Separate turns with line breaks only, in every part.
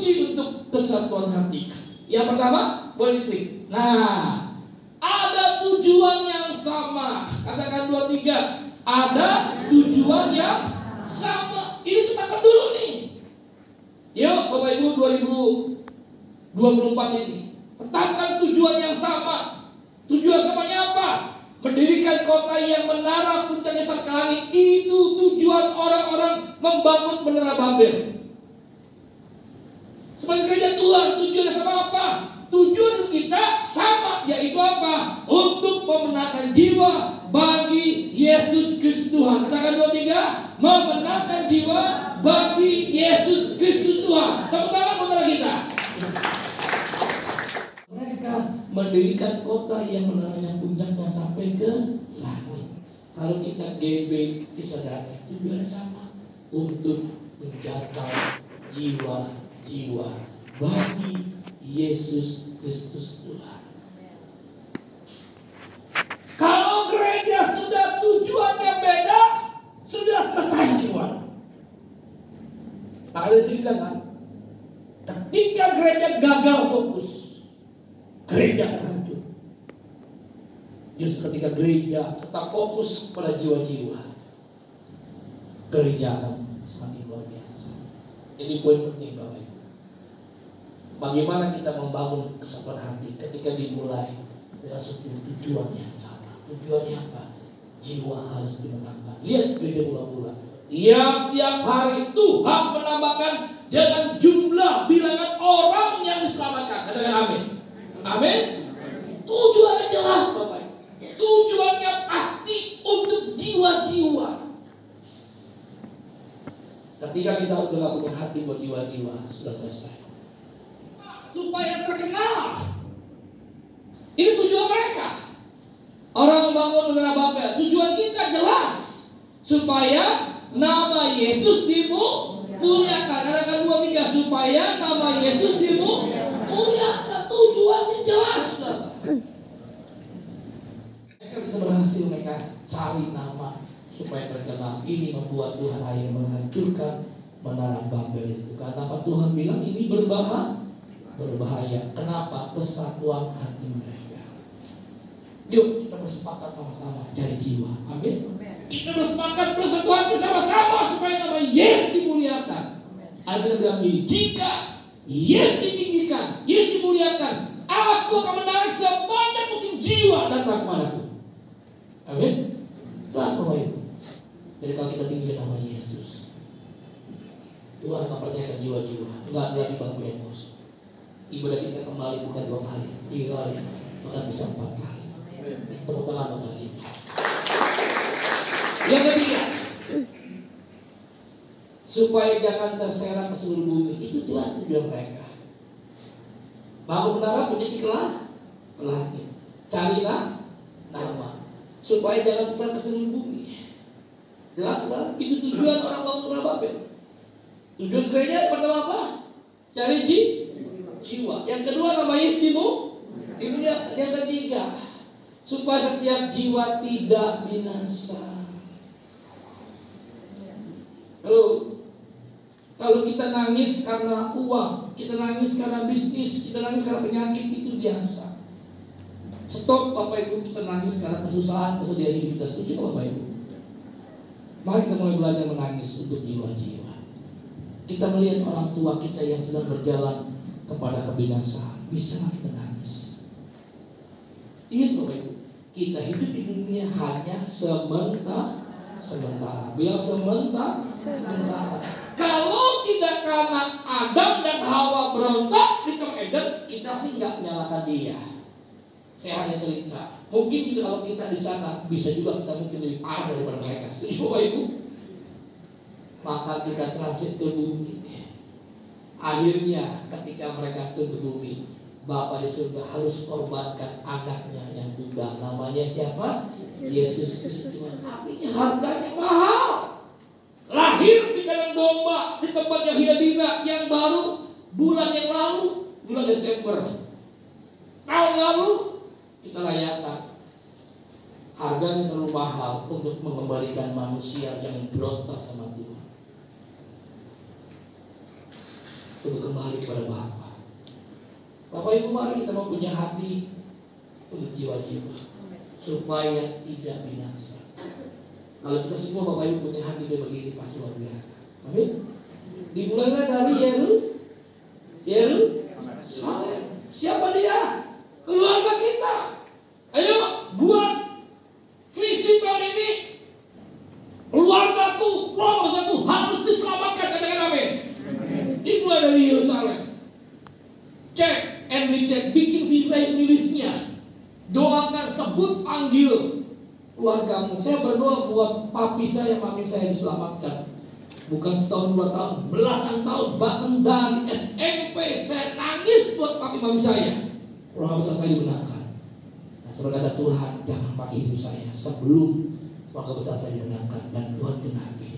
kunci untuk kesatuan hati. Yang pertama, boleh klik. Nah, ada tujuan yang sama. Katakan 2, 3. Ada tujuan yang sama. Ini tetapkan dulu nih. Yuk Bapak Ibu 2024 ini. Tetapkan tujuan yang sama. Tujuan samanya apa? Mendirikan kota yang menara puncaknya sampai ke langit. Itu tujuan orang-orang membangun menara Babel. Sebagai gereja Tuhan, tujuan sama apa? Tujuan kita sama, yaitu apa? Untuk memenangkan jiwa bagi Yesus Kristus Tuhan. Katakan 2, 3. Memenangkan jiwa bagi Yesus Kristus Tuhan. Tepuk tangan saudara kita. Mereka mendirikan kota yang menaranya puncaknya sampai ke langit. Kalau kita GB, saudara, tujuannya sama, untuk menjangkau jiwa-jiwa bagi Yesus Kristus Tuhan. Kalau gereja sudah tujuannya beda, sudah selesai semua. Nah, ada sini bilang kan, ketika gereja gagal fokus, gereja akan hancur. Justru ketika gereja tetap fokus pada jiwa-jiwa, gereja akan semakin luar biasa. Ini poin penting Bapak Ibu. Bagaimana kita membangun kesatuan hati ketika dimulai dengan sebuah tujuan yang sama. Tujuannya apa? Jiwa harus dimenangkan. Lihat gereja mula-mula. Tiap-tiap hari Tuhan menambahkan dengan jumlah bilangan orang yang diselamatkan. Katakan amin. Amin. Tujuannya jelas Bapak Ibu. Tujuannya pasti untuk jiwa-jiwa. Ketika kita sudah punya hati buat jiwa-jiwa, sudah selesai. Supaya terkenal. Ini tujuan mereka. Orang membangun negara Babel. Tujuan kita jelas. Supaya nama Yesus dimuliakan. Katakan 2, 3. Supaya nama Yesus dimuliakan. Tujuannya jelas. Mereka bisa berhasil mereka cari nama supaya terkenal. Ini membuat Tuhan akhirnya menghancurkan menara Babel itu. Karena apa? Tuhan bilang ini berbahaya. Kenapa? Kesatuan hati mereka. Yuk kita bersepakat sama-sama cari jiwa. Amin. Kita bersepakat bersatu hati sama-sama supaya nama Yesus dimuliakan. Ada bilang ini, jika Yesus ditinggikan, Yesus dimuliakan, aku akan menarik sebanyak mungkin jiwa datang kepadaku. Amin. Jelas Bapak Ibu. Jadi kalau kita tinggikan nama Yesus, Tuhan akan percayakan jiwa-jiwa. Enggak ada lagi bangku emosi. Ibadah kita kembali bukan 2 kali, 3 kali, bahkan bisa 4 kali. Tepuk tangan untuk ini. Yang ketiga, supaya jangan terserak ke seluruh bumi. Itu jelas tujuan mereka. Bangun menara punya langit. Carilah nama, supaya jangan terserak ke seluruh bumi. Jelas kan? Itu tujuan orang bangun menara Babel. Tujuan gereja pertama apa? Cari jiwa. Yang kedua nama Yesus dimuliakan. Yang ketiga, supaya setiap jiwa tidak binasa. Kalau kita nangis karena uang, kita nangis karena bisnis, kita nangis karena penyakit, itu biasa. Stop Bapak Ibu, kita nangis karena kesusahan, kesedihan hidup kita. Setuju Bapak Ibu? Mari kita mulai belajar menangis untuk jiwa-jiwa. Kita melihat orang tua kita yang sedang berjalan kepada kebinasaan, bisa kita nangis. Ingat Bapak Ibu, kita hidup di dunia hanya sementara. Bilang sementara. Kalau tidak karena Adam dan Hawa berontak di Taman Eden, kita sih nggak menyalahkan dia. Saya hanya cerita. Mungkin juga kalau kita di sana, bisa juga kita mungkin lebih parah daripada mereka. Setuju Bapak Ibu? Maka kita transit ke bumi. Akhirnya ketika mereka turun ke bumi, Bapa di surga harus korbankan anaknya yang tunggal. Namanya siapa? Yesus Kristus. Artinya harganya mahal. Lahir di kandang domba di tempat yang hina yang baru bulan yang lalu, bulan Desember tahun lalu kita layakan. Harganya terlalu mahal untuk mengembalikan manusia yang berontak sama Tuhan. untuk kembali kepada Bapa. Bapak Ibu, mari kita mempunyai hati untuk jiwa-jiwa supaya tidak binasa. Kalau kita semua Bapak Ibu punya hati kayak begini pasti luar biasa. Amin. Dimulailah dari Yerusalem. Siapa dia? Keluarga kita. Ayo buat visi tahun ini. Keluargaku, keluargaku harus diselamatkan. Katakan amin. Dimulai dari Yerusalem. Cek and recheck, bikin listnya. Doakan, sebut, panggil keluargamu. Saya berdoa buat papi saya, mami saya diselamatkan. Bukan setahun, 2 tahun, belasan tahun. Bahkan dari SMP saya nangis buat papi mami saya. Keluarga besar saya dimenangkan. Nah, sebagai kata Tuhan, jangan pakai hidup saya sebelum keluarga besar saya dimenangkan. Dan Tuhan genapi.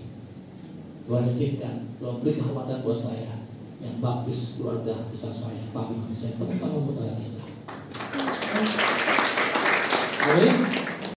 Tuhan izinkan, Tuhan beri kehormatan buat saya yang baptis keluarga besar saya, papi mami saya. Tepuk tangan buat kita. Amin.